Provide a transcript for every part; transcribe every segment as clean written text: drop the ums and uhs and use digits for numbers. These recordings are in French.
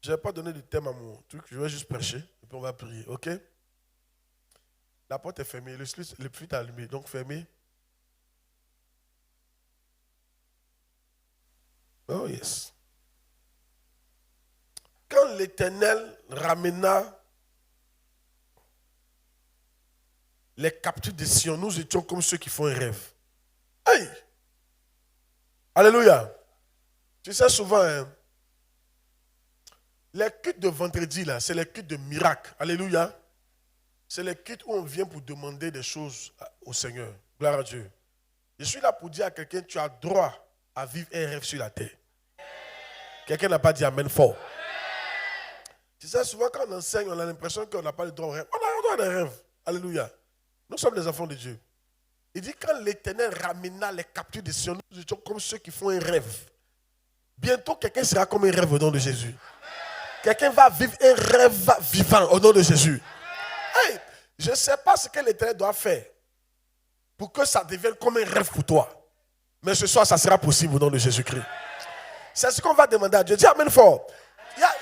Je ne vais pas donner de thème à mon truc, je vais juste prêcher, et puis on va prier, ok? La porte est fermée, le flûte est allumé, donc fermé. Oh yes. Quand l'Éternel ramena les captifs de Sion, nous étions comme ceux qui font un rêve. Hey! Alléluia! Tu sais souvent, hein, les cultes de vendredi, là, c'est les cultes de miracles. Alléluia! C'est les cultes où on vient pour demander des choses au Seigneur. Gloire à Dieu. Je suis là pour dire à quelqu'un, tu as droit à vivre un rêve sur la terre. Quelqu'un n'a pas dit amen fort. Tu sais, souvent quand on enseigne, on a l'impression qu'on n'a pas le droit au rêve. On a le droit des rêves. Alléluia. Nous sommes des enfants de Dieu. Il dit quand l'Éternel ramena les captifs de Sion, nous étions comme ceux qui font un rêve. Bientôt, quelqu'un sera comme un rêve au nom de Jésus. Quelqu'un va vivre un rêve vivant au nom de Jésus. Hey, je ne sais pas ce que l'Éternel doit faire pour que ça devienne comme un rêve pour toi. Mais ce soir, ça sera possible au nom de Jésus-Christ. C'est ce qu'on va demander à Dieu. Dis amen fort.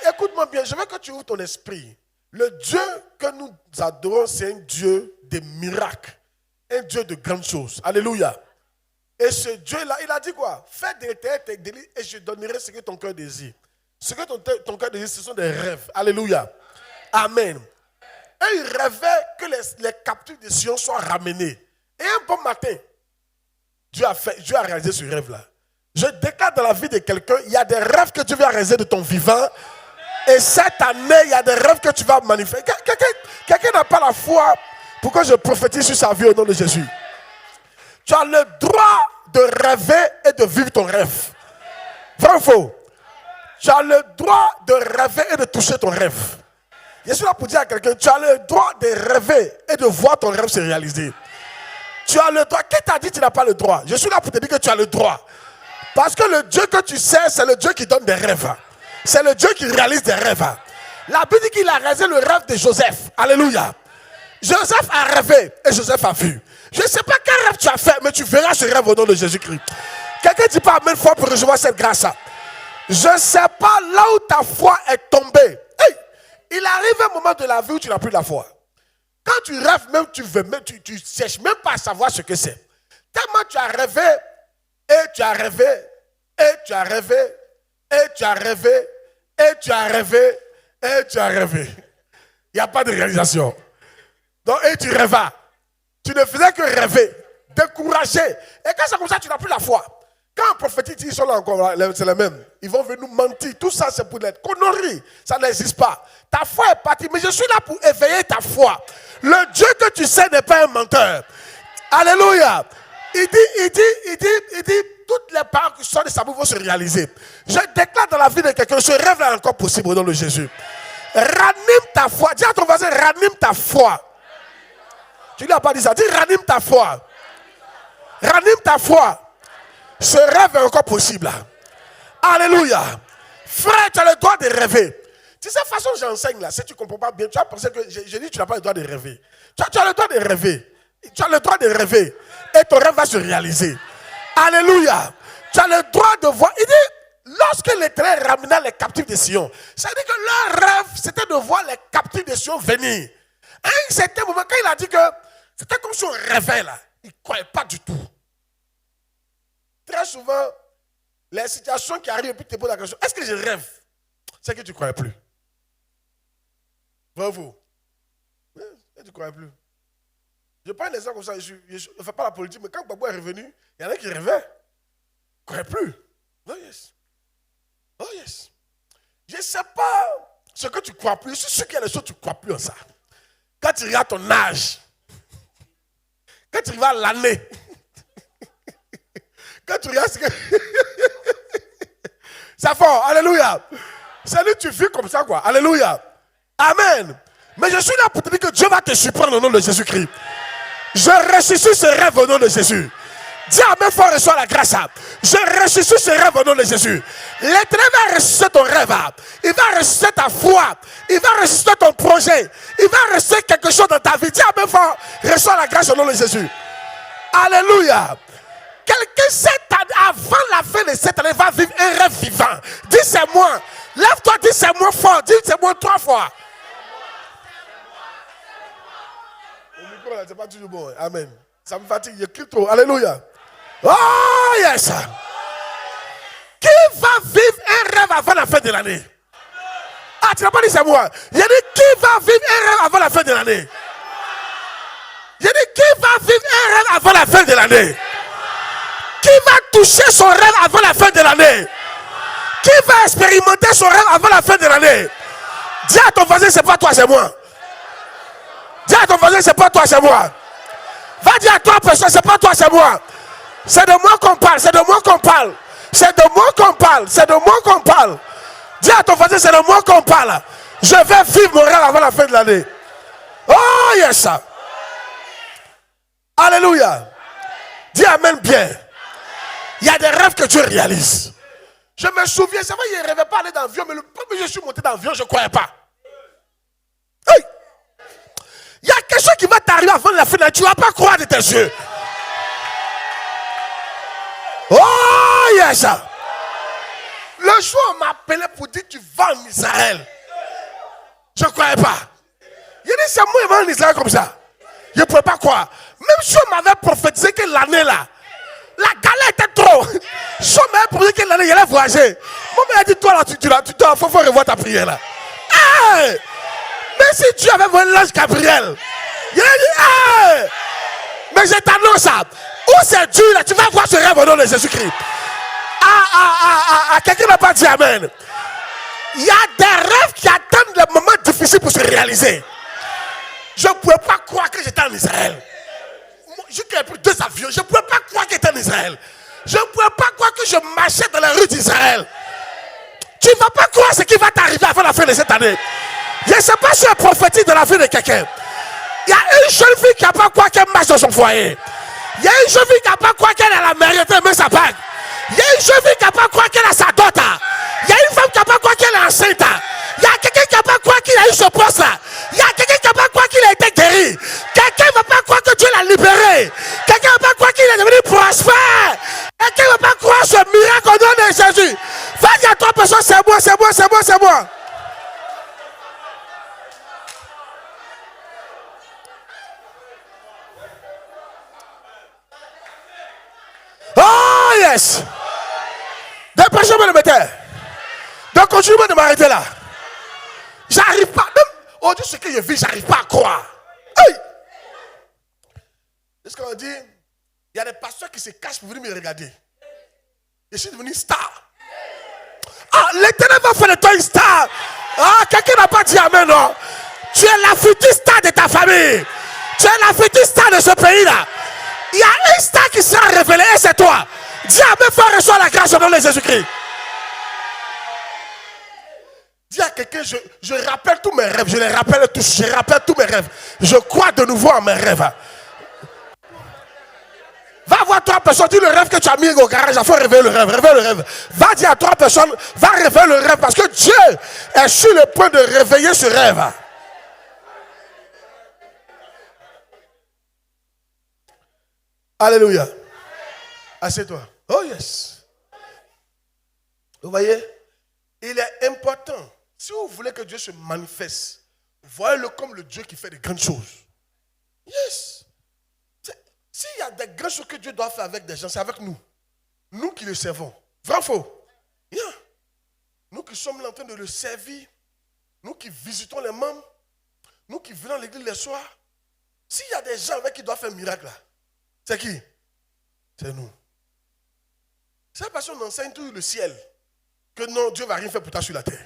Écoute-moi bien, je veux que tu ouvres ton esprit. Le Dieu que nous adorons, c'est un Dieu de miracles. Un Dieu de grandes choses. Alléluia. Et ce Dieu-là, il a dit quoi? Fais de l'Éternel tes délices et je donnerai ce que ton cœur désire. Ce que ton cœur désire, ce sont des rêves. Alléluia. Amen. Et il rêvait que les captifs de Sion soient ramenés. Et un bon matin, Dieu a réalisé ce rêve-là. Je déclare dans la vie de quelqu'un, il y a des rêves que Dieu va réaliser de ton vivant. Et cette année, il y a des rêves que tu vas manifester. Quelqu'un n'a pas la foi pour que je prophétise sur sa vie au nom de Jésus. Tu as le droit de rêver et de vivre ton rêve. Vrai ou faux? Tu as le droit de rêver et de toucher ton rêve. Je suis là pour dire à quelqu'un, tu as le droit de rêver et de voir ton rêve se réaliser. Tu as le droit. Qui t'a dit que tu n'as pas le droit? Je suis là pour te dire que tu as le droit. Parce que le Dieu que tu sais, c'est le Dieu qui donne des rêves. C'est le Dieu qui réalise des rêves. La Bible dit qu'il a réalisé le rêve de Joseph. Alléluia. Joseph a rêvé et Joseph a vu. Je ne sais pas quel rêve tu as fait, mais tu verras ce rêve au nom de Jésus-Christ. Quelqu'un dit pas amen fort pour recevoir cette grâce. Je ne sais pas là où ta foi est tombée. Hey, il arrive un moment de la vie où tu n'as plus la foi. Quand tu rêves, même tu ne cherches même pas à savoir ce que c'est. Tellement tu as rêvé, et tu as rêvé, et tu as rêvé, et tu as rêvé, et tu as rêvé, et tu as rêvé. Il n'y a pas de réalisation. Donc, et tu rêvas. Tu ne faisais que rêver, décourager. Et quand c'est comme ça, tu n'as plus la foi. Quand un prophétique dit, ils sont là encore, c'est les mêmes. Ils vont venir nous mentir. Tout ça, c'est pour l'être. Connerie, ça n'existe pas. Ta foi est partie. Mais je suis là pour éveiller ta foi. Le Dieu que tu sais n'est pas un menteur. Alléluia. Il dit, toutes les paroles qui sont de sa bouche vont se réaliser. Je déclare dans la vie de quelqu'un, ce rêve est encore possible au nom de Jésus. Ranime ta foi. Dis à ton voisin, ranime ta foi. Tu ne lui as pas dit ça. Dis, ranime ta foi. Ranime ta foi. Ce rêve est encore possible. Alléluia. Frère, tu as le droit de rêver. Tu sais, la façon dont j'enseigne là, si tu ne comprends pas bien, tu vas penser que je dis que tu n'as pas le droit de rêver. Tu as le droit de rêver. Tu as le droit de rêver. Et ton rêve va se réaliser. Alléluia. Tu as le droit de voir. Il dit, lorsque l'Éternel ramena les captifs de Sion, ça veut dire que leur rêve, c'était de voir les captifs de Sion venir. À un certain moment, quand il a dit que c'était comme si on rêvait là, il ne croyait pas du tout. Très souvent, les situations qui arrivent et puis tu te poses la question, est-ce que je rêve? C'est que tu ne croyais plus. Bravo. Tu ne croyais plus. Je prends un exemple comme ça, je ne fais pas la politique, mais quand Babou est revenu, il y en a qui rêvaient. Ils ne croyaient plus. Oh yes. Oh yes. Je ne sais pas ce que tu ne crois plus. Je suis sûr qu'il y a des choses que tu ne crois plus en ça. Quand tu regardes ton âge, quand tu regardes l'année, quand tu regardes ce que... C'est fort, alléluia. C'est lui, tu vis comme ça, quoi. Alléluia. Amen. Mais je suis là pour te dire que Dieu va te surprendre au nom de Jésus-Christ. Je ressuscite ce rêve au nom de Jésus. Dis amen fort, reçois la grâce. Je ressuscite ce rêve au nom de Jésus. L'Éternel va ressusciter ton rêve. Il va ressusciter ta foi. Il va ressusciter ton projet. Il va ressusciter quelque chose dans ta vie. Dis amen fort, reçois la grâce au nom de Jésus. Alléluia. Quelqu'un cette année, avant la fin de cette année, va vivre un rêve vivant. Dis c'est moi. Lève-toi, dis c'est moi fort. Dis c'est moi 3 fois. Le micro là, c'est pas toujours bon. Amen. Ça me fatigue, je crie trop. Alléluia. Oh yes. Qui va vivre un rêve avant la fin de l'année? Ah, tu n'as pas dit c'est moi. J'ai dit qui va vivre un rêve avant la fin de l'année? J'ai dit qui va vivre un rêve avant la fin de l'année? Qui va toucher son rêve avant la fin de l'année? Qui va expérimenter son rêve avant la fin de l'année? Dis à ton voisin, c'est pas toi, c'est moi. Dis à ton voisin, c'est pas toi, c'est moi. Va dire à 3 personnes, c'est pas toi, c'est moi. C'est de moi qu'on parle, c'est de moi qu'on parle. C'est de moi qu'on parle, c'est de moi qu'on parle. Dis à ton voisin, c'est de moi qu'on parle. Je vais vivre mon rêve avant la fin de l'année. Oh yes. Alléluia. Dis amen bien. Il y a des rêves que Dieu réalise. Je me souviens, c'est vrai, je ne rêvais pas aller dans l'avion, mais le premier jour je suis monté dans l'avion, je ne croyais pas. Hey! Il y a quelque chose qui va t'arriver avant la fin de l'année, tu ne vas pas croire de tes yeux. Oh yes! Le jour où on m'appelait pour dire tu vas en Israël, je ne croyais pas. Il a dit c'est moi qui vais en Israël comme ça. Je ne pouvais pas croire. Même si on m'avait prophétisé que l'année là, la galère était trop. Si on m'avait prophétisé que l'année, il allait voyager. Moi, il a dit toi là, tu dois, faut revoir ta prière là. Hey! Mais si Dieu avait volé l'ange Gabriel, il a dit hey! Mais je t'annonce ça. Où c'est Dieu là, tu vas voir ce rêve au nom de Jésus-Christ. Quelqu'un n'a pas dit amen. Il y a des rêves qui attendent le moment difficile pour se réaliser. Je ne pouvais pas croire que j'étais en Israël. J'ai pris 2 avions. Je ne pouvais pas croire que j'étais en Israël. Je ne pouvais pas croire que je marchais dans la rue d'Israël. Tu ne vas pas croire ce qui va t'arriver avant la fin de cette année. Je ne sais pas si je prophétise dans la vie de quelqu'un. Il y a une jeune fille qui n'a pas croire qu'elle marche dans son foyer. Il y a une jeune fille qui n'a pas croire qu'elle est à la mairie et met sa bague. Il y a une jeune fille qui n'a pas croire qu'elle a sa dot. Il y a une femme qui n'a pas croire qu'elle est enceinte. Il y a quelqu'un qui n'a pas croire qu'il a eu ce poste là. Il y a quelqu'un qui n'a pas croire qu'il a été guéri. Quelqu'un ne va pas croire que Dieu l'a libéré. Quelqu'un ne va pas croire qu'il est devenu prospère. Quelqu'un ne va pas croire ce miracle au nom de Jésus. Va dire à 3 personnes, c'est moi, c'est moi, c'est moi, c'est moi. Oh yes. Des personnes me le mettaient. Donc continue de m'arrêter là. J'arrive pas. Oh Dieu, ce que je vis, j'arrive pas à croire. Hey! C'est ce qu'on dit. Il y a des pasteurs qui se cachent pour venir me regarder. Je suis devenu star. Ah, l'Éternel va faire de toi une star. Ah, quelqu'un n'a pas dit amen, non? Tu es la future star de ta famille. Tu es la future star de ce pays-là. Il y a une star qui sera révélée et c'est toi. Dis amen, frère, reçois la grâce au nom de Jésus-Christ. Dis à quelqu'un, je rappelle tous mes rêves, je les rappelle tous, je rappelle tous mes rêves. Je crois de nouveau en mes rêves. Va voir 3 personnes, dis le rêve que tu as mis au garage, il faut réveiller le rêve, réveille le rêve. Va dire à 3 personnes, va réveiller le rêve parce que Dieu est sur le point de réveiller ce rêve. Alléluia. Assieds-toi. Oh yes. Vous voyez, il est important. Si vous voulez que Dieu se manifeste, voyez-le comme le Dieu qui fait de grandes choses. Yes. S'il y a des grandes choses que Dieu doit faire avec des gens, c'est avec nous. Nous qui le servons. Vrai ou faux? Yeah. Nous qui sommes en train de le servir, nous qui visitons les membres, nous qui venons à l'église les soirs. S'il y a des gens avec qui doivent faire un miracle là, c'est qui? C'est nous. C'est parce qu'on enseigne tout le ciel que non, Dieu ne va rien faire pour toi sur la terre.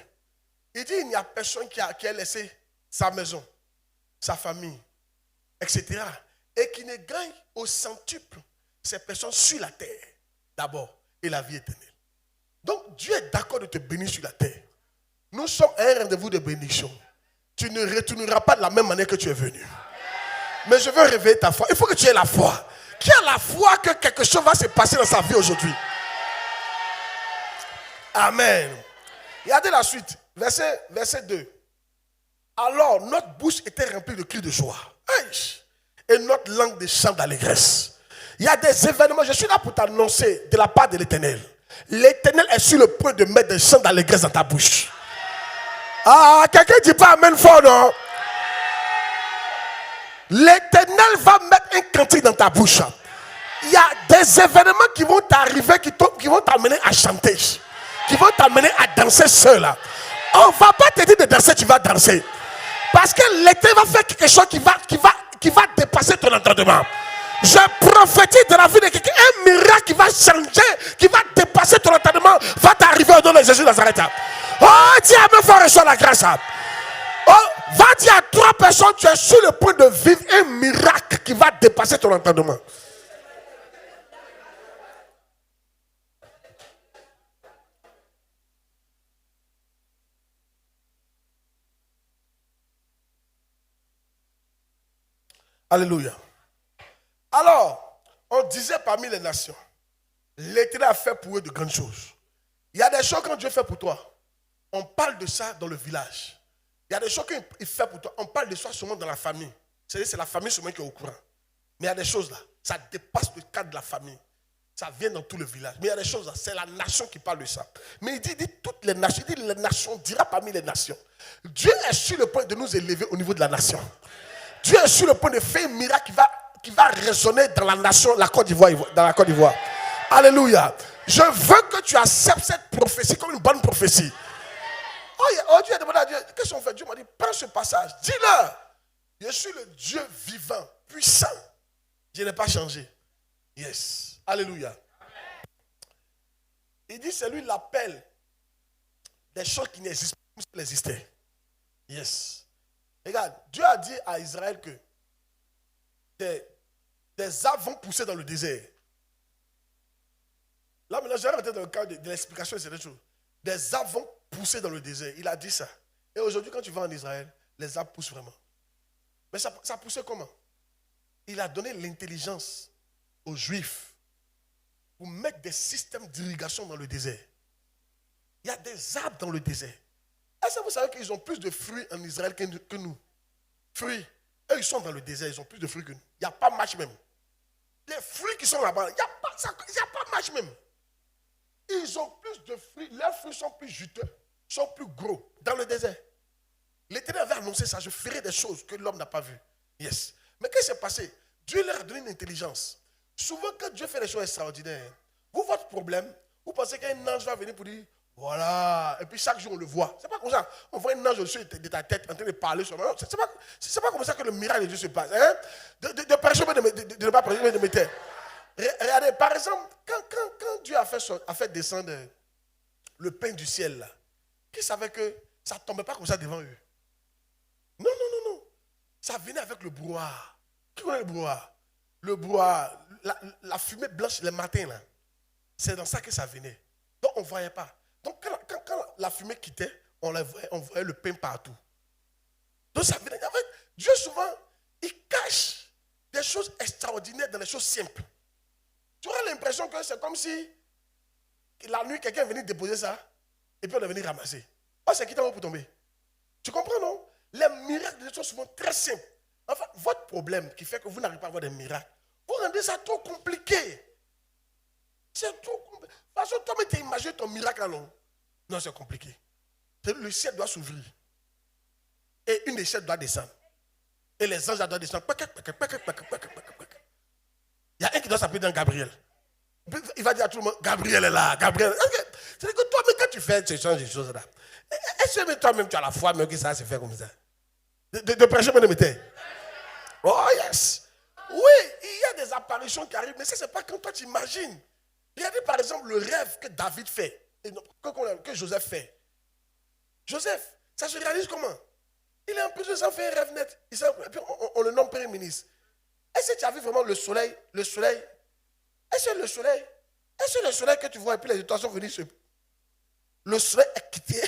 Il dit il n'y a personne qui a laissé sa maison, sa famille, etc. Et qui ne gagne au centuple ces personnes sur la terre d'abord et la vie éternelle. Donc Dieu est d'accord de te bénir sur la terre. Nous sommes à un rendez-vous de bénédiction. Tu ne retourneras pas de la même manière que tu es venu. Mais je veux réveiller ta foi. Il faut que tu aies la foi. Qui a la foi que quelque chose va se passer dans sa vie aujourd'hui? Amen. Regardez la suite. Verset 2. Alors notre bouche était remplie de cris de joie. Et notre langue de chants d'allégresse. Il y a des événements. Je suis là pour t'annoncer de la part de l'Éternel. L'Éternel est sur le point de mettre des chants d'allégresse dans ta bouche. Ah, quelqu'un dit pas amen fort, non? L'Éternel va mettre un cantique dans ta bouche. Il y a des événements qui vont t'arriver, qui vont t'amener à chanter, qui vont t'amener à danser seul. On ne va pas te dire de danser, tu vas danser. Parce que l'Éternel va faire quelque chose qui va dépasser ton entendement. Je prophétise de la vie de quelqu'un, un miracle qui va changer, qui va dépasser ton entendement, va t'arriver au nom de Jésus de Nazareth. Oh, dis à me faire reçoit la grâce. Oh, va dire à 3 personnes, tu es sur le point de vivre un miracle qui va dépasser ton entendement. Alléluia. Alors, on disait parmi les nations, l'Éternel a fait pour eux de grandes choses. Il y a des choses que Dieu fait pour toi. On parle de ça dans le village. Il y a des choses qu'il fait pour toi. On parle de ça seulement dans la famille. C'est la famille seulement qui est au courant. Mais il y a des choses là, ça dépasse le cadre de la famille. Ça vient dans tout le village. Mais il y a des choses là, c'est la nation qui parle de ça. Mais il dit toutes les nations, il dit les nations, dira parmi les nations. Dieu est sur le point de nous élever au niveau de la nation. Dieu est sur le point de faire un miracle qui va résonner dans la nation, la Côte d'Ivoire, dans la Côte d'Ivoire. Alléluia. Je veux que tu acceptes cette prophétie comme une bonne prophétie. Oh, Dieu a demandé à Dieu, qu'est-ce qu'on fait? Dieu m'a dit, prends ce passage, dis-leur, je suis le Dieu vivant, puissant. Je n'ai pas changé. Yes. Alléluia. Amen. Il dit, c'est lui l'appel des choses qui n'existent pas comme si elles existaient. Yes. Regarde, Dieu a dit à Israël que des arbres vont pousser dans le désert. Là, maintenant, j'ai arrêté dans le cadre de l'explication de ces choses. Des arbres vont pousser dans le désert. Il a dit ça. Et aujourd'hui, quand tu vas en Israël, les arbres poussent vraiment. Mais ça poussait comment? Il a donné l'intelligence aux Juifs pour mettre des systèmes d'irrigation dans le désert. Il y a des arbres dans le désert. Est-ce que vous savez qu'ils ont plus de fruits en Israël que nous? Fruits. Eux, ils sont dans le désert, ils ont plus de fruits que nous. Il n'y a pas de match même. Les fruits qui sont là-bas, il n'y a pas de match même. Ils ont plus de fruits, leurs fruits sont plus juteux, sont plus gros dans le désert. L'Éternel avait annoncé ça, je ferai des choses que l'homme n'a pas vues. Yes. Mais qu'est-ce qui s'est passé? Dieu leur a donné une intelligence. Souvent, quand Dieu fait des choses extraordinaires, vous, votre problème, vous pensez qu'un ange va venir pour dire, voilà, et puis chaque jour on le voit. C'est pas comme ça. On voit un ange au-dessus de ta tête en train de parler sur moi. C'est pas comme ça que le miracle de Dieu se passe. Hein? De prêcher, de ne pas prêcher, de mettre. Regardez, par exemple, quand Dieu a fait descendre le pain du ciel, là, qui savait que ça ne tombait pas comme ça devant eux? Non. Ça venait avec le brouhaha. Qui connaît le brouhaha? Le brouhaha, la fumée blanche le matin, là. C'est dans ça que ça venait. Donc on ne voyait pas. Donc quand la fumée quittait, on voyait le pain partout. Donc ça venait. En fait, Dieu souvent, il cache des choses extraordinaires dans les choses simples. Tu auras l'impression que c'est comme si la nuit, quelqu'un est venu déposer ça et puis on est venu ramasser. Oh, c'est qui t'en va pour tomber? Tu comprends, non? Les miracles sont souvent très simples. Enfin, votre problème qui fait que vous n'arrivez pas à avoir des miracles, vous rendez ça trop compliqué. C'est trop compliqué. De toute façon, toi, tu imagines ton miracle, non? Non, c'est compliqué. Le ciel doit s'ouvrir. Et une échelle doit descendre. Et les anges doivent descendre. Il y a un qui doit s'appeler dans Gabriel. Il va dire à tout le monde, Gabriel est là, Gabriel. C'est-à-dire que toi-même, quand tu fais ce genre de choses-là, est-ce que toi-même, tu as la foi, mais que ça va se faire comme ça? De prêcher, mais de mettre. Oh, yes. Oui, il y a des apparitions qui arrivent, mais ça, ce n'est pas quand toi, tu imagines. Regardez, par exemple, le rêve que David fait, que Joseph fait. Joseph, ça se réalise comment? Il est en prison sans faire un rêve net. Et puis on le nomme premier ministre. Est-ce que tu as vu vraiment le soleil? Est-ce que le soleil que tu vois et puis les étoiles sont venues le soleil a quitté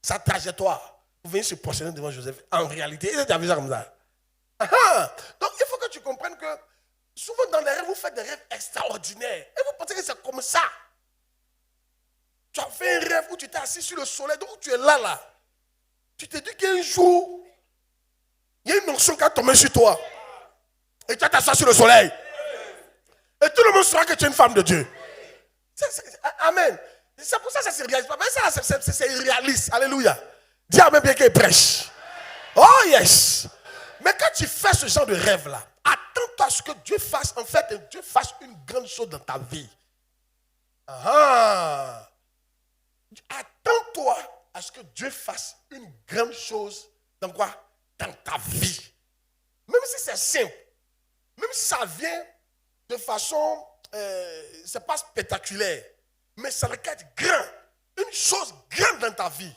sa trajectoire pour venir se prosterner devant Joseph? En réalité, est-ce que tu as vu ça comme ça? Donc il faut que tu comprennes que souvent dans les rêves, vous faites des rêves extraordinaires. Et vous pensez que c'est comme ça. Tu as fait un rêve où tu t'es assis sur le soleil, donc tu es là. Tu te dis qu'un jour, il y a une onction qui a tombé sur toi. Et tu vas t'asseoir sur le soleil. Et tout le monde saura que tu es une femme de Dieu. Amen. C'est pour ça que ça ne se réalise pas. Mais ça, c'est irréaliste. Alléluia. Dis Amen bien qu'il prêche. Oh yes. Mais quand tu fais ce genre de rêve-là, attends-toi à ce que Dieu fasse, en fait, Dieu fasse une grande chose dans ta vie. Ah. Attends-toi à ce que Dieu fasse une grande chose dans quoi? Dans ta vie. Même si c'est simple, même si ça vient de façon, c'est pas spectaculaire, mais ça requiert être grand. Une chose grande dans ta vie.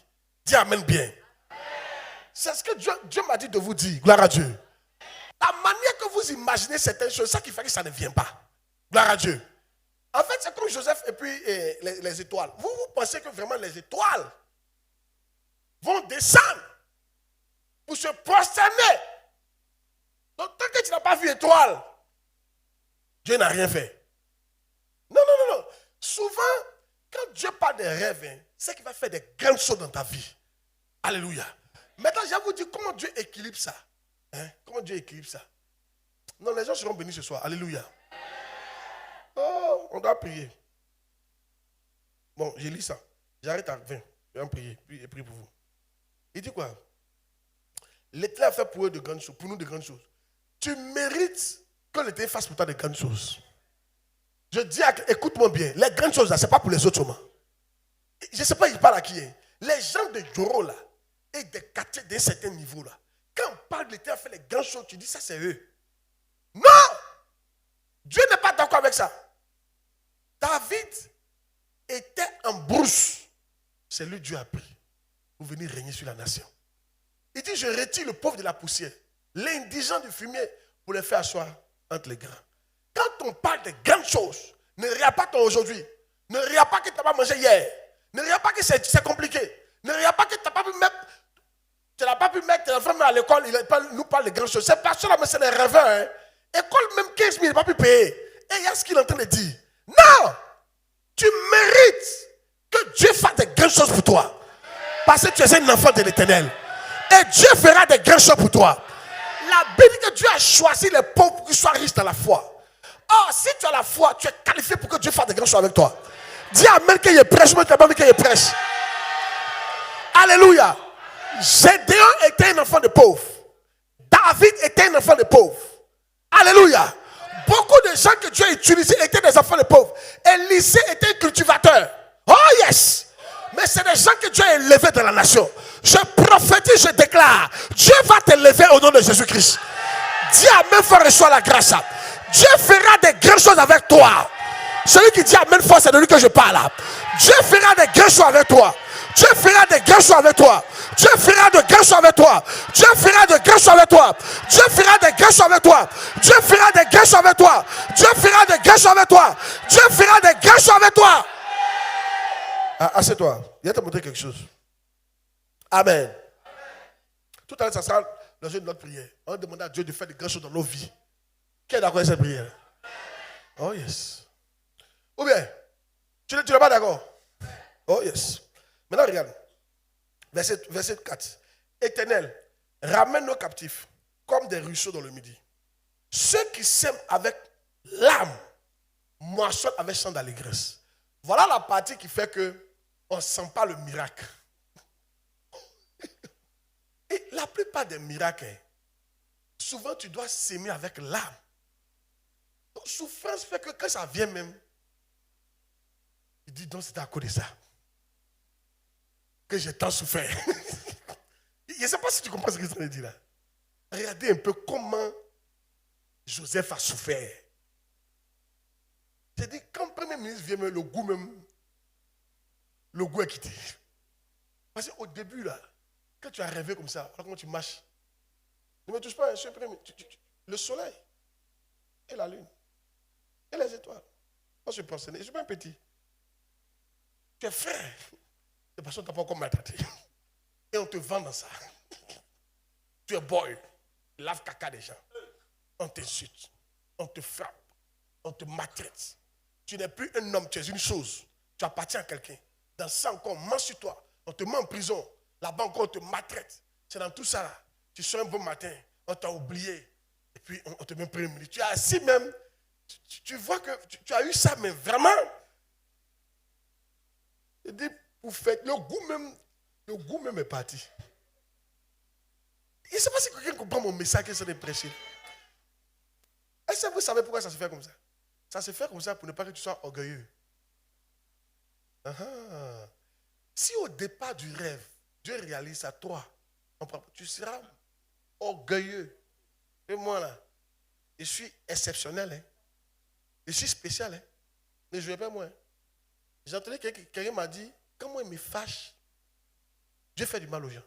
Dis Amen bien. C'est ce que Dieu m'a dit de vous dire. Gloire à Dieu. La manière que vous imaginez certaines choses, c'est ça qui fait que ça ne vient pas. Gloire à Dieu. En fait, c'est comme Joseph et puis les étoiles. Vous pensez que vraiment les étoiles vont descendre pour se prosterner. Donc, tant que tu n'as pas vu étoile, Dieu n'a rien fait. Non. Souvent, quand Dieu parle des rêves, c'est qu'il va faire des grandes choses dans ta vie. Alléluia. Maintenant, je vais vous dire comment Dieu équilibre ça. Comment Dieu équilibre ça. Non, les gens seront bénis ce soir. Alléluia. Oh, on doit prier. Bon, j'ai lu ça. J'arrête à 20. Je vais en prier. Puis je prie pour vous. Il dit quoi? L'Éternel a fait pour eux de grandes choses, pour nous de grandes choses. Tu mérites que l'Éternel fasse pour toi de grandes choses. Je dis, écoute-moi bien, les grandes choses là, ce n'est pas pour les autres seulement. Je ne sais pas, il parle à qui. Les gens de Joro là, et des quartiers d'un certain niveau là, quand on parle de l'Éternel a fait les grandes choses, tu dis ça c'est eux. Non! Dieu n'est pas d'accord avec ça. David était en brousse. C'est lui Dieu a pris pour venir régner sur la nation. Il dit, je retire le pauvre de la poussière, l'indigent du fumier, pour le faire asseoir entre les grands. Quand on parle de grandes choses, ne regarde pas ton aujourd'hui. Ne regarde pas que tu n'as pas mangé hier. Ne regarde pas que c'est compliqué. Ne regarde pas que tu n'as pas pu mettre, tes enfants à l'école, il nous parle de grandes choses. Ces personnes-là, mais c'est des rêveurs. Hein. École, même 15 000, il n'a pas pu payer. Et il y a ce qu'il est en train de dire. Non! Tu mérites que Dieu fasse des grandes choses pour toi. Parce que tu es un enfant de l'Éternel. Et Dieu fera des grandes choses pour toi. La Bible dit que Dieu a choisi les pauvres pour qu'ils soient riches dans la foi. Or, si tu as la foi, tu es qualifié pour que Dieu fasse des grandes choses avec toi. Dis Amen qu'il y prêche, moi je t'ai qu'il y prêche. Alléluia. Gédéon était un enfant de pauvre. David était un enfant de pauvre. Alléluia. Beaucoup de gens que Dieu a utilisés étaient des enfants de pauvres. Élisée était un cultivateur. Oh yes. Mais c'est des gens que Dieu a élevés dans la nation. Je prophétise, je déclare. Dieu va t'élever au nom de Jésus-Christ. Dis Amen, fort reçois la grâce. Dieu fera des grandes choses avec toi. Celui qui dit Amen fort, c'est de lui que je parle. Dieu fera des grandes choses avec toi. Dieu fera des grandes choses avec toi. Dieu fera de grandes choses avec toi. Dieu fera de grandes choses avec toi. Dieu fera des grandes choses avec toi. Dieu fera des grandes choses avec toi. Dieu fera des grandes choses avec toi. Dieu fera des grandes choses avec toi. Assieds-toi. Il va te montrer quelque chose. Amen. Tout à l'heure, ça sera dans une autre prière. On va demander à Dieu de faire des grandes choses dans nos vies. Qui est d'accord avec cette prière? Oh yes. Ou bien, tu n'es pas d'accord? Oh yes. Maintenant, regarde. Verset 4. Éternel, ramène nos captifs comme des ruisseaux dans le midi. Ceux qui s'aiment avec l'âme moissonnent avec chant d'allégresse. Voilà la partie qui fait que on ne sent pas le miracle. Et la plupart des miracles, souvent tu dois s'aimer avec l'âme. Donc, souffrance fait que quand ça vient même, il dit donc c'est à cause de ça que j'ai tant souffert. Je ne sais pas si tu comprends ce que je veux dire là. Regardez un peu comment Joseph a souffert. J'ai dit, quand le premier ministre vient, le goût est quitté. Parce qu'au début, là, quand tu as rêvé comme ça, alors comment tu marches, ne me touche pas, je suis le soleil et la lune et les étoiles. Moi, je pense, je suis pas un petit. Tu es frère. De façon, tu n'as pas encore maltraité. Et on te vend dans ça. Tu es boy. Lave caca des gens. On t'insulte. On te frappe. On te maltraite. Tu n'es plus un homme, tu es une chose. Tu appartiens à quelqu'un. Dans ça encore, on ment sur toi. On te met en prison. Là-bas encore, on te maltraite. C'est dans tout ça là. Tu sors un bon matin, on t'a oublié. Et puis, on te met premier ministre. Tu es assis même. Tu vois que tu as eu ça, mais vraiment. Je dis, vous faites, le goût même est parti. Je ne sais pas si quelqu'un comprend mon message que c'est de prêcher. Est-ce que vous savez pourquoi ça se fait comme ça? Ça se fait comme ça pour ne pas que tu sois orgueilleux. Si au départ du rêve, Dieu réalise à toi, tu seras orgueilleux. Et moi là, je suis exceptionnel. Hein? Je suis spécial. Hein? Mais je ne vais pas moi. Hein? J'ai entendu quelqu'un m'a dit, quand moi il me fâche, Dieu fait du mal aux gens.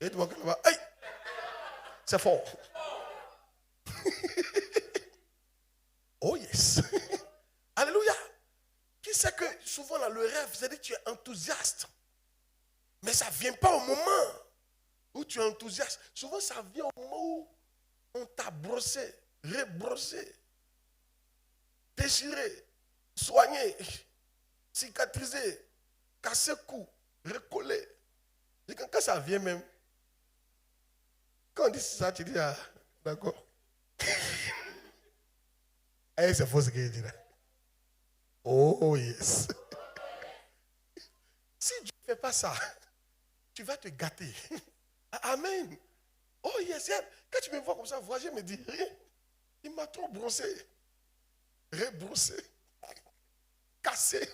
Et tu vois que là-bas, hey! C'est fort. Oh yes. Alléluia. Qui sait que souvent là, le rêve, c'est-à-dire que tu es enthousiaste. Mais ça ne vient pas au moment où tu es enthousiaste. Souvent ça vient au moment où on t'a brossé, rebrossé, déchiré, soigné, cicatrisé, cassé cou, recollé. Et quand ça vient même, quand on dit ça, tu dis, ah, d'accord. Eh, c'est faux ce qu'il dit là. Oh yes. Si Dieu ne fait pas ça, tu vas te gâter. Amen. Oh yes, yes. Quand tu me vois comme ça, voyager me dit rien. Il m'a trop brossé, rebrossé, cassé,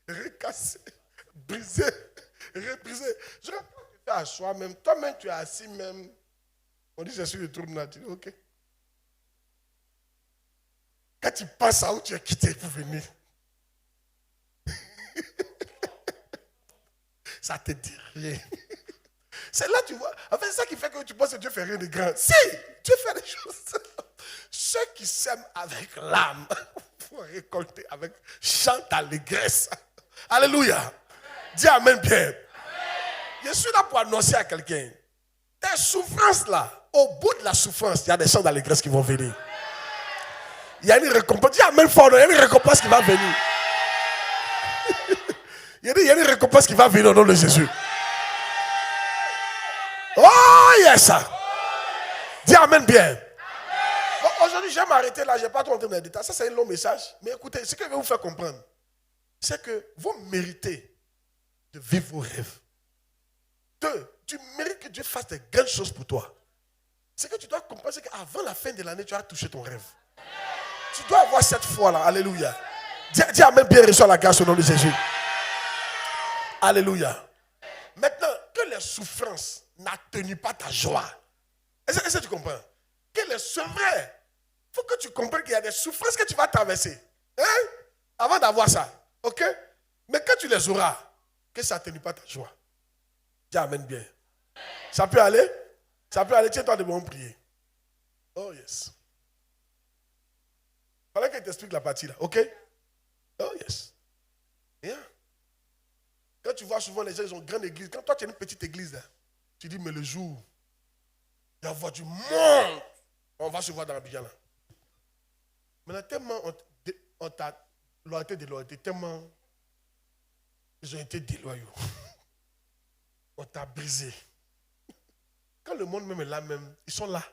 recassé, brisé, reprisé. Je ne peux pas te faire à soi-même. Toi-même, tu es assis même. On dit, je suis le trou de nature. Ok. Quand tu passes à où tu es quitté pour venir, ça te dit rien. C'est là, tu vois. En fait, c'est ça qui fait que tu penses que Dieu fait rien de grand. Si, Dieu fait des choses. Ceux qui sèment avec l'âme, faut récolter avec chant d'allégresse. Alléluia. Dis amen bien. Je suis là pour annoncer à quelqu'un. Tes souffrances là, au bout de la souffrance, il y a des chants d'allégresse qui vont venir. Il y a une récompense. Dis amen fort, il y a une récompense qui va venir. Il y a une récompense qui va venir au nom de Jésus. Oh yes. Dis amen bien. Bon, aujourd'hui, je vais m'arrêter là. Je n'ai pas trop entré dans les détails. Ça, c'est un long message. Mais écoutez, ce que je vais vous faire comprendre, c'est que vous méritez de vivre vos rêves. 2, tu mérites que Dieu fasse des grandes choses pour toi. C'est que tu dois comprendre, c'est qu'avant la fin de l'année, tu as touché ton rêve. Tu dois avoir cette foi-là. Alléluia. Dis amen bien, reçois la grâce au nom de Jésus. Alléluia. Maintenant, que les souffrances n'atténuent pas ta joie. Est-ce que tu comprends? C'est vrai. Il faut que tu comprennes qu'il y a des souffrances que tu vas traverser. Hein? Avant d'avoir ça. Ok? Mais quand tu les auras, que ça n'atténue pas ta joie. Dis amen bien. Ça peut aller? Ça peut aller. Tiens-toi debout, on prier. Oh yes. Il fallait que je t'explique la partie là. Ok? Oh yes. Yeah. Quand tu vois souvent les gens, ils ont une grande église. Quand toi tu as une petite église là, tu dis, mais le jour, il va y avoir du monde. On va se voir dans la Bible là. Maintenant, tellement on t'a déloyauté, tellement ils ont été déloyaux. On t'a brisé. Quand le monde même est là même, ils sont là.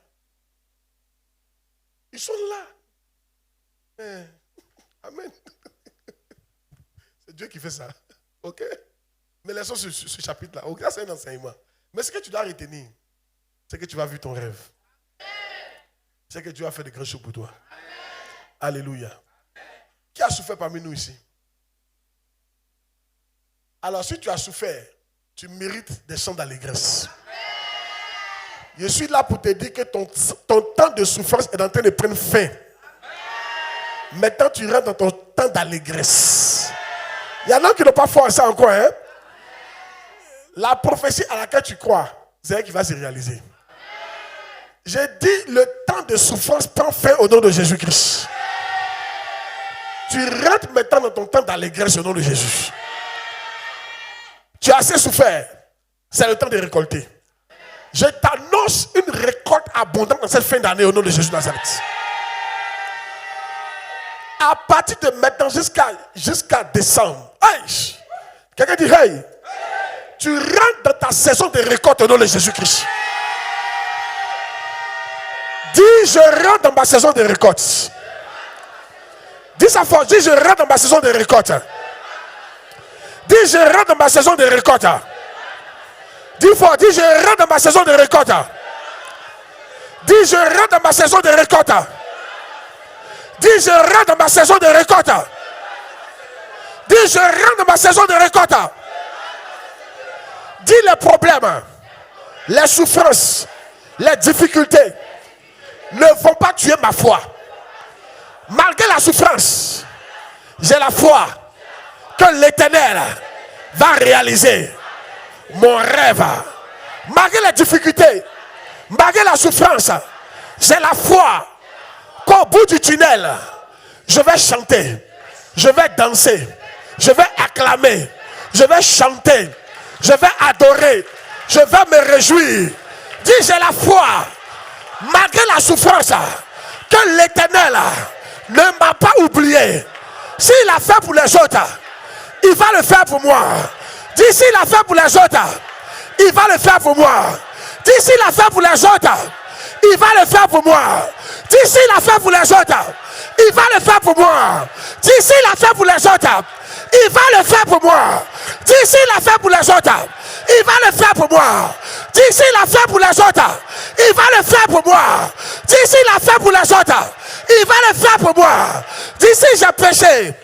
Ils sont là. Amen. C'est Dieu qui fait ça. Ok? Mais laissons ce chapitre-là. Ok, c'est un enseignement. Mais ce que tu dois retenir, c'est que tu vas vivre ton rêve. C'est que Dieu a fait de grandes choses pour toi. Alléluia. Qui a souffert parmi nous ici? Alors, si tu as souffert, tu mérites des chants d'allégresse. Je suis là pour te dire que ton temps de souffrance est en train de prendre fin. Maintenant, tu rentres dans ton temps d'allégresse. Il y en a qui n'ont pas foi à ça encore. Hein? La prophétie à laquelle tu crois, c'est elle qui va se réaliser. J'ai dit, le temps de souffrance prend fin au nom de Jésus-Christ. Tu rentres maintenant dans ton temps d'allégresse au nom de Jésus. Tu as assez souffert. C'est le temps de récolter. Je t'annonce une récolte abondante dans cette fin d'année au nom de Jésus de Nazareth. À partir de maintenant jusqu'à décembre. Hey! Quelqu'un dit hey! Tu rentres dans ta saison de récolte au nom de Jésus-Christ. Dis, je rentre dans ma saison de récolte. Dis ça fort, dis, je rentre dans ma saison de récolte. Dis, je rentre dans ma saison de récolte. Dis fort, dis je rentre dans ma saison de récolte. Dis je rentre dans ma saison de récolte. Dis je rentre dans ma saison de récolte. Dis je rentre dans ma saison de récolte. Dis les problèmes, les souffrances, les difficultés ne vont pas tuer ma foi. Malgré la souffrance, j'ai la foi que l'Éternel va réaliser mon rêve. Malgré les difficultés, malgré la souffrance, j'ai la foi qu'au bout du tunnel, je vais chanter, je vais danser, je vais acclamer, je vais chanter, je vais adorer, je vais me réjouir. Dis, j'ai la foi, malgré la souffrance, que l'Éternel ne m'a pas oublié. S'il a fait pour les autres, il va le faire pour moi. Dis, s'il a fait pour les autres, il va le faire pour moi. Dis, s'il a fait pour les autres, il va le faire pour moi. Dis, s'il a fait pour les autres, il va le faire pour moi. Dis, s'il a fait pour les autres, il va le faire pour moi. Dis, s'il a fait pour les autres, il va le faire pour moi. Dis, s'il a fait pour les autres, il va le faire pour moi. Dis, s'il a fait pour les autres, il va le faire pour moi. Dis, si j'ai péché,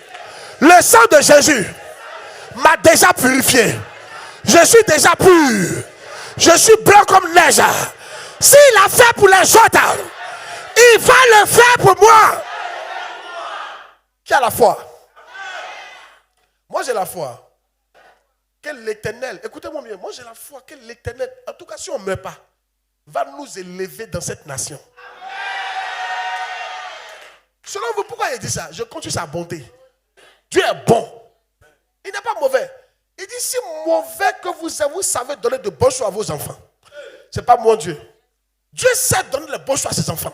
le sang de Jésus m'a déjà purifié. Je suis déjà pur. Je suis blanc comme neige. S'il a fait pour les autres, il va le faire pour moi. Qui a la foi? Moi j'ai la foi que l'Éternel, écoutez-moi bien, moi j'ai la foi que l'Éternel, en tout cas si on ne meurt pas, va nous élever dans cette nation. Selon vous, pourquoi il dit ça? Je compte sur sa bonté. Dieu est bon. Il n'est pas mauvais. Il dit, si mauvais que vous savez donner de bons choix à vos enfants. Ce n'est pas mon Dieu. Dieu sait donner les bons choix à ses enfants.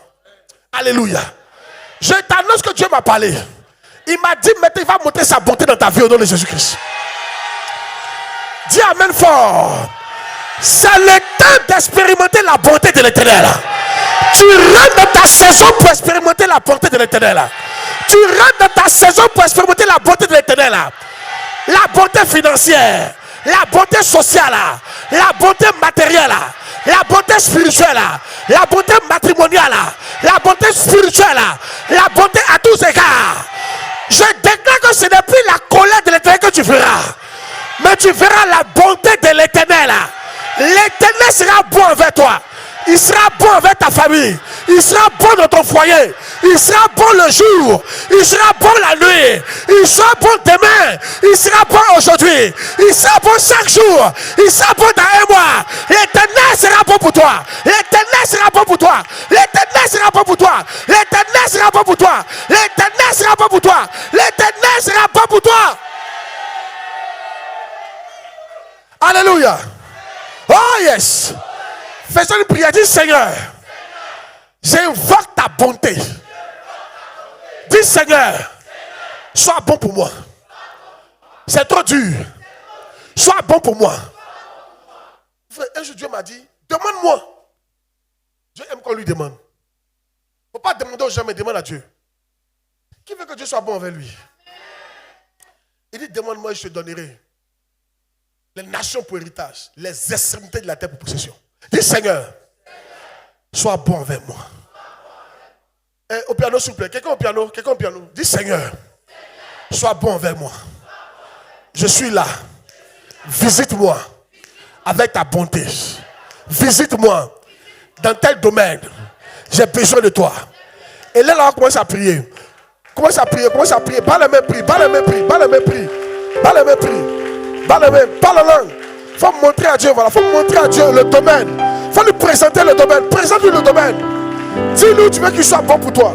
Alléluia. Je t'annonce que Dieu m'a parlé. Il m'a dit, maintenant il va montrer sa bonté dans ta vie au nom de Jésus-Christ. Dis amen fort. C'est le temps d'expérimenter la bonté de l'Éternel. Tu rentres dans ta saison pour expérimenter la bonté de l'Éternel. Tu rentres dans ta saison pour expérimenter la bonté de l'Éternel. La bonté financière, la bonté sociale, la bonté matérielle, la bonté spirituelle, la bonté matrimoniale, la bonté spirituelle, la bonté à tous égards. Je déclare que ce n'est plus la colère de l'Éternel que tu verras, mais tu verras la bonté de l'Éternel. L'Éternel sera bon envers toi. Il sera bon avec ta famille. Il sera bon dans ton foyer. Il sera bon le jour. Il sera bon la nuit. Il sera bon demain. Il sera bon aujourd'hui. Il sera bon chaque jour. Il sera bon dans un mois. L'Éternel sera bon pour toi. L'Éternel sera bon pour toi. L'Éternel sera bon pour toi. L'Éternel sera bon pour toi. L'Éternel sera bon pour toi. L'Éternel sera bon pour toi. Alléluia. Oh yes. Faisons une prière. Dis Seigneur, j'invoque ta bonté. Dis Seigneur, sois bon pour moi. C'est trop dur. Sois bon pour moi. Un jour Dieu m'a dit, demande-moi. Dieu aime qu'on lui demande. Il ne faut pas demander aux gens, mais demande à Dieu. Qui veut que Dieu soit bon envers lui? Il dit, demande-moi et je te donnerai les nations pour héritage, les extrémités de la terre pour possession. Dis Seigneur, sois bon envers moi. Au piano, s'il vous plaît. Quelqu'un au piano? Quelqu'un au piano? Dis Seigneur, sois bon envers moi. Je suis là. Visite-moi avec ta bonté. Visite-moi dans tel domaine. J'ai besoin de toi. Et là, on commence à prier. Commence à prier, commence à prier. Pas le même prix, pas le même prix, pas le même prix. Pas le même prix. Pas le même, pas la langue. Il faut montrer à Dieu, voilà. Il faut montrer à Dieu le domaine. Il faut lui présenter le domaine. Présente-lui le domaine. Dis-lui, tu veux qu'il soit bon pour toi.